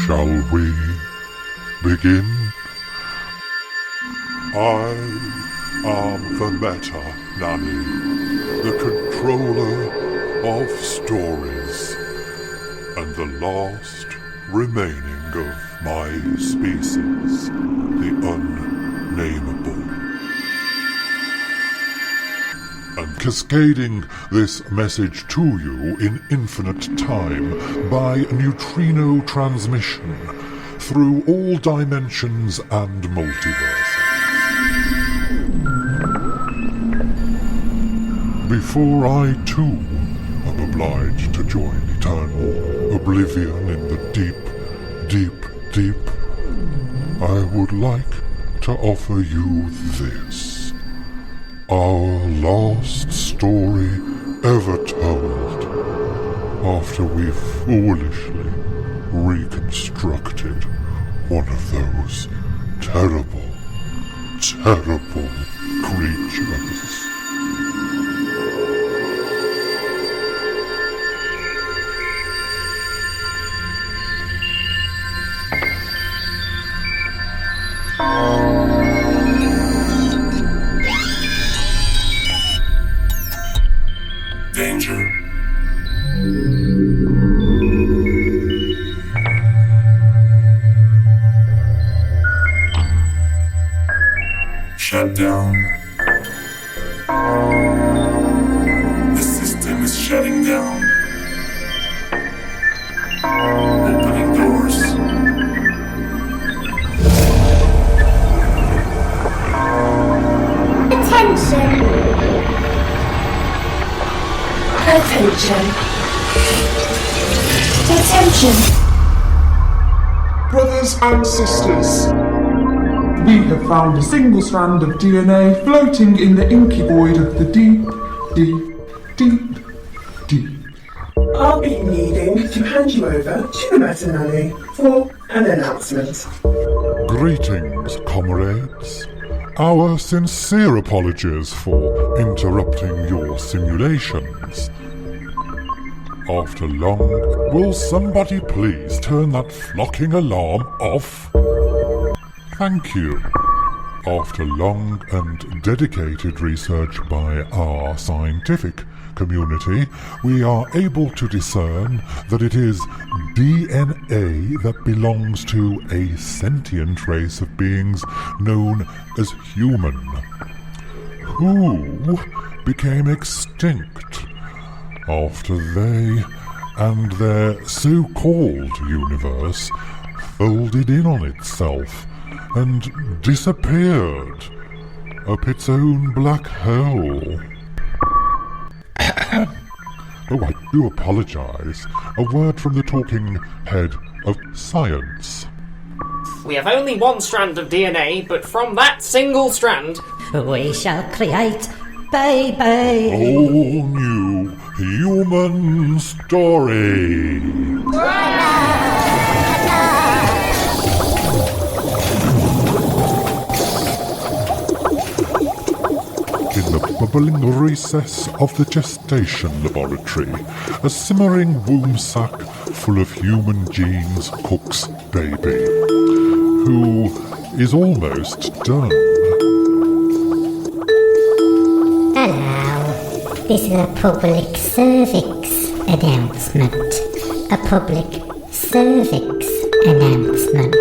Shall we begin? I am the Meta Nanny, the controller of stories, and the last remaining of my species, the unnameable. And cascading this message to you in infinite time by neutrino transmission through all dimensions and multiverses. Before I too am obliged to join eternal oblivion in the deep, deep, deep, I would like to offer you this. Our last story ever told, after we foolishly reconstructed one of those terrible, terrible creatures. Danger. Shut down. The system is shutting down. Opening doors. Attention! Attention! Attention! Brothers and sisters, we have found a single strand of DNA floating in the inky void of the deep, deep, deep, deep. I'll be needing to hand you over to the Meta Nanny for an announcement. Greetings, comrades. Our sincere apologies for interrupting your simulations. After long, will somebody please turn that flocking alarm off? Thank you. After long and dedicated research by our scientific community, we are able to discern that it is DNA that belongs to a sentient race of beings known as human, who became extinct after they and their so-called universe folded in on itself and disappeared up its own black hole. Oh, I do apologise. A word from the talking head of science. We have only one strand of DNA, but from that single strand, We shall create baby! Whole new human story. In the bubbling recess of the gestation laboratory, a simmering womb sack full of human genes cooks baby, who is almost done. Hello, this is a public cervix announcement. A public cervix announcement.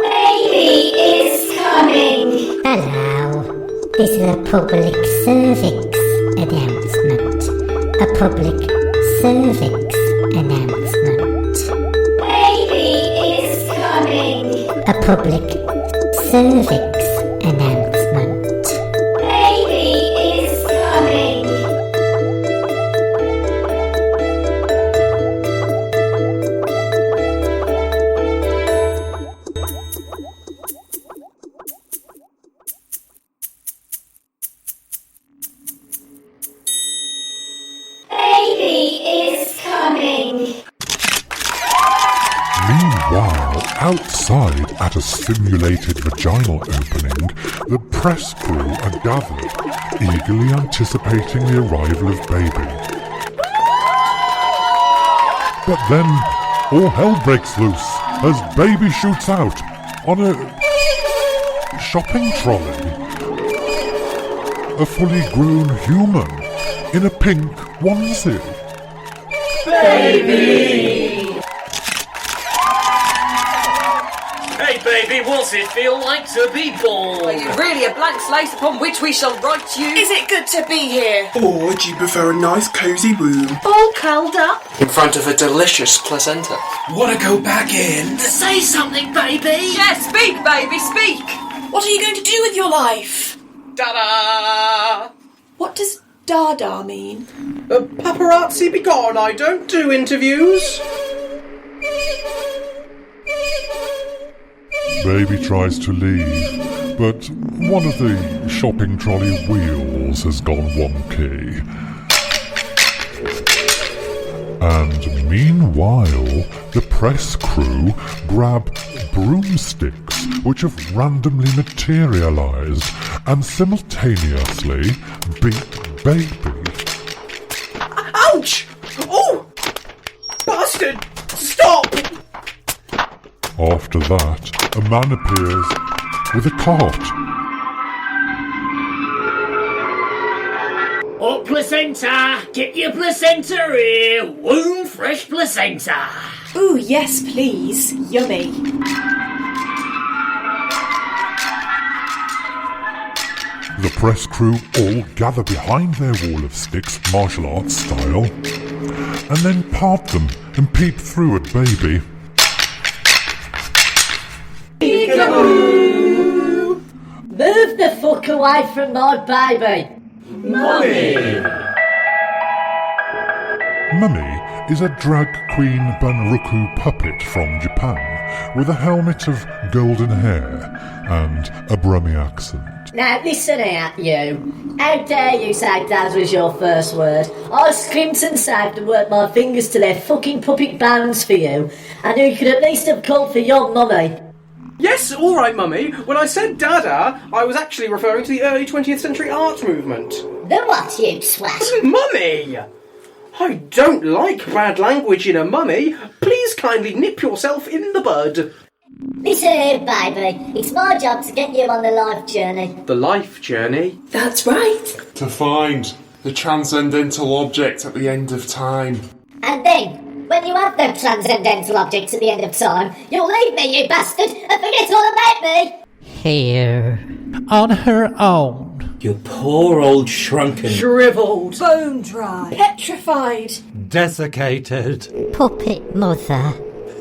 Baby is coming! Hello, this is a public cervix announcement. A public cervix announcement. Baby is coming! a public cervix announcement. Baby is coming. Baby is coming. Meanwhile, outside at a simulated vaginal opening, the press crew are gathered, eagerly anticipating the arrival of Baby. But then, all hell breaks loose as Baby shoots out on a shopping trolley. A fully grown human in a pink onesie. Hey baby, what's it feel like to be born? Are you really a blank slate upon which we shall write you? Is it good to be here? Or do you prefer a nice cosy room? All curled up? In front of a delicious placenta. Wanna go back in? Say something, baby! Yeah, speak, baby, speak! What are you going to do with your life? Ta-da! What does Dada mean? Paparazzi be gone, I don't do interviews. Baby tries to leave, but one of the shopping trolley wheels has gone wonky. And meanwhile, the press crew grab broomsticks which have randomly materialized and simultaneously beat Baby. Ouch! Oh! Bastard! Stop! After that, a man appears with a cart. Oh, placenta! Get your placenta here! Womb fresh placenta! Ooh, yes, please. Yummy. The press crew all gather behind their wall of sticks, martial arts style, and then part them and peep through at Baby. Move the fuck away from my baby. Mummy is a drag queen Banroku puppet from Japan with a helmet of golden hair and a Brummy accent. Now listen here, you. How dare you say Dad was your first word? I scrimped and saved and worked my fingers to their fucking puppet bones for you. I knew you could at least have called for your mummy. Yes, all right, Mummy. When I said Dada, I was actually referring to the early 20th century art movement. The what, you swat? Mummy! I don't like bad language in a mummy. Please kindly nip yourself in the bud. Listen here, baby. It's my job to get you on the life journey. The life journey? That's right. To find the transcendental object at the end of time. And then, when you have the transcendental object at the end of time, you'll leave me, you bastard, and forget all about me. Here, on her own. You poor old shrunken... Shrivelled. Bone dry. Petrified. Desiccated. Puppet mother.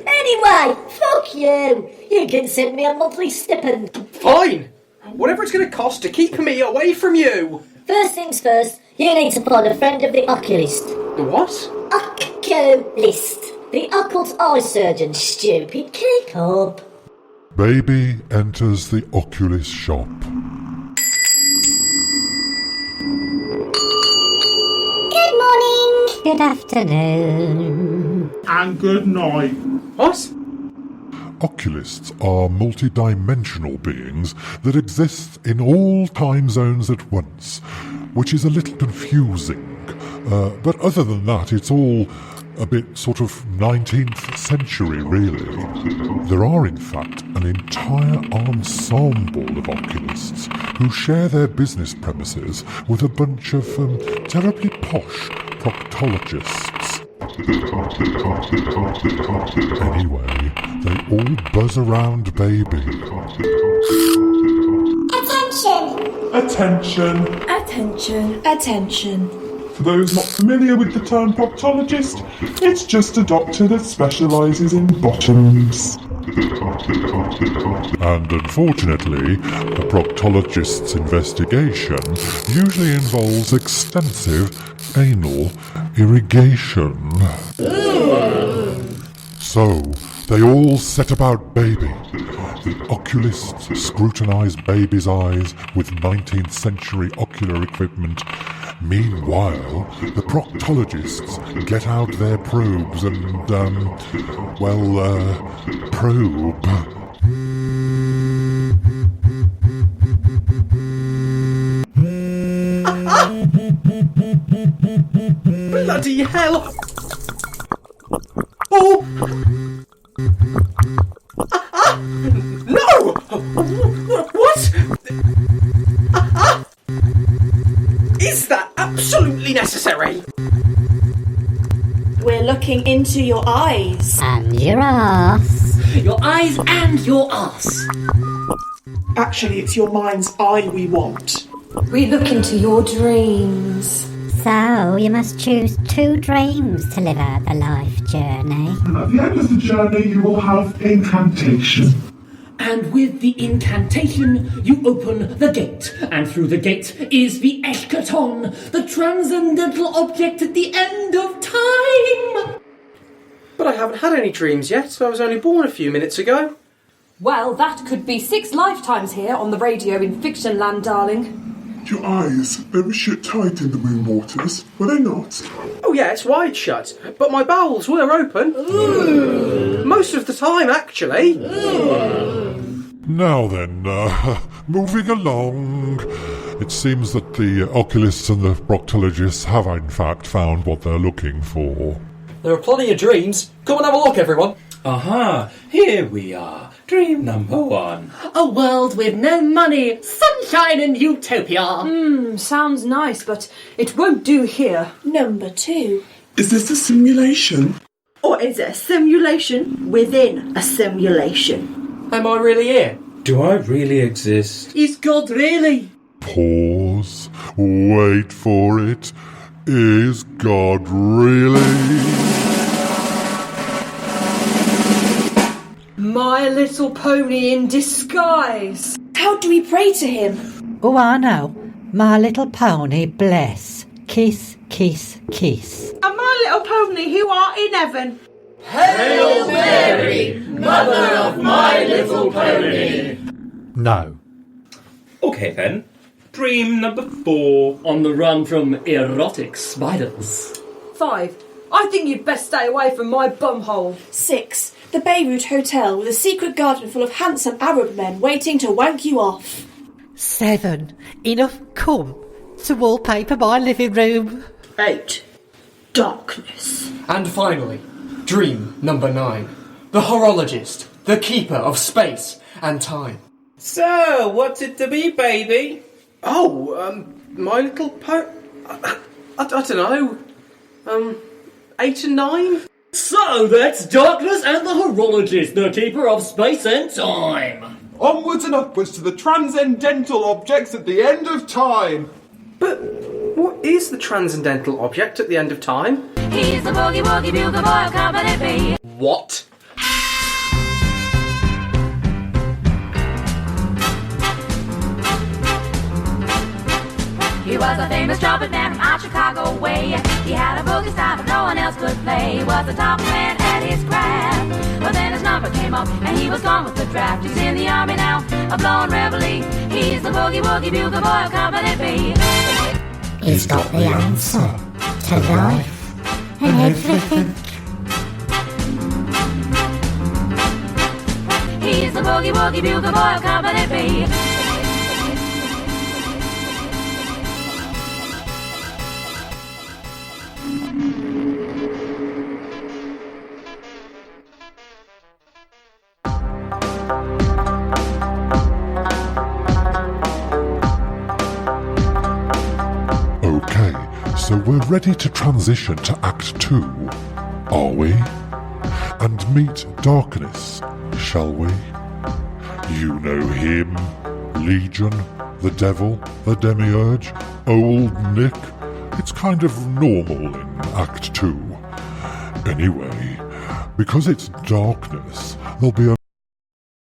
Anyway, fuck you. You can send me a monthly stipend. Fine. Whatever it's going to cost to keep me away from you. First things first, you need to find a friend of the oculist. The what? Oculist. The occult eye surgeon, stupid. Keep up. Baby enters the oculist shop. Good morning. Good afternoon. And good night. What? Oculists are multi-dimensional beings that exist in all time zones at once, which is a little confusing. But other than that, it's all a bit sort of 19th century, really. There are, in fact, an entire ensemble of oculists who share their business premises with a bunch of terribly posh proctologists. Anyway, they all buzz around Baby. Attention. Attention. Attention. Attention. For those not familiar with the term proctologist, it's just a doctor that specialises in bottoms. And unfortunately, the proctologist's investigation usually involves extensive anal irrigation. So, they all set about baby. The oculists scrutinize baby's eyes with 19th century ocular equipment. Meanwhile, the proctologists get out their probes and, probe. Bloody hell! Oh! No! What? Is that absolutely necessary? We're looking into your eyes. And your ass. Your eyes and your ass. Actually, it's your mind's eye we want. We look into your dreams. So you must choose 2 dreams to live out the life journey. And at the end of the journey, you will have incantation. And with the incantation, you open the gate. And through the gate is the eschaton, the transcendental object at the end of time. But I haven't had any dreams yet, so I was only born a few minutes ago. Well, that could be 6 lifetimes here on the radio in fiction land, darling. Your eyes, they were shut tight in the moon waters, were they not? Oh yeah, it's wide shut, but my bowels were open. Ooh. Most of the time, actually. Ooh. Now then, moving along. It seems that the oculists and the proctologists have in fact found what they're looking for. There are plenty of dreams. Come and have a look, everyone. Aha, here we are. Dream number 1. A world with no money, sunshine and utopia. Sounds nice, but it won't do here. Number 2. Is this a simulation? Or is it a simulation within a simulation? Am I really here? Do I really exist? Is God really? Pause. Wait for it. Is God really? My Little Pony in disguise. How do we pray to him? Oh, I know. My Little Pony, bless. Kiss, kiss, kiss. And my little pony who art in heaven. Hail Mary, mother of my little pony. No. Okay then. Dream number 4. On the run from erotic spiders. 5. I think you'd best stay away from my bumhole. 6. The Beirut Hotel with a secret garden full of handsome Arab men waiting to wank you off. 7. Enough cum to wallpaper my living room. 8. Darkness. And finally, dream number 9. The horologist, the keeper of space and time. So, what's it to be, baby? Oh, My Little I don't know. 8 and 9? So that's darkness and the horologist, the keeper of space and time. Onwards and upwards to the transcendental objects at the end of time. But what is the transcendental object at the end of time? He's the boogie woogie bugle boy of company B. What? He was a famous trumpet man from out Chicago way. He had a boogie style that no one else could play. He was the top man at his craft. But then his number came up and he was gone with the draft. He's in the army now, a blowing reveille. He's the boogie woogie bugle boy of company B. He's got the answer to life and everything. He's the boogie woogie bugle boy of company B. Okay, so we're ready to transition to Act 2, are we? And meet Darkness, shall we? You know him, Legion, the Devil, the Demiurge, Old Nick. It's kind of normal in Act 2. Anyway, because it's Darkness, there'll be a